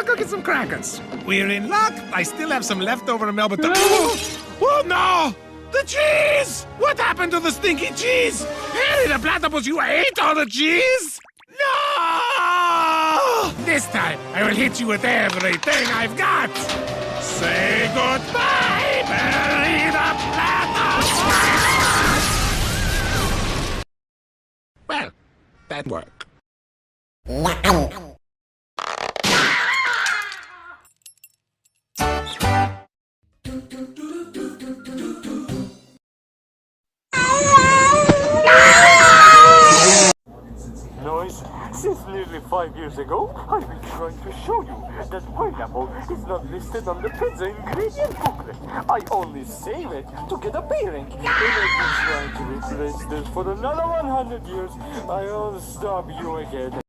I'll go get some crackers. We're in luck. I still have some leftover Melba. Oh no! The cheese! What happened to the stinky cheese? Harry the Platypus, you ate all the cheese? No! This time, I will hit you with everything I've got. Say goodbye, Harry the Platypus! Well, that worked. Noise. Since nearly 5 years ago, I've been trying to show you that pineapple is not listed on the pizza ingredient booklet. I only save it to get a pairing. And I've been trying to replace this for another 100 years. I'll stop you again.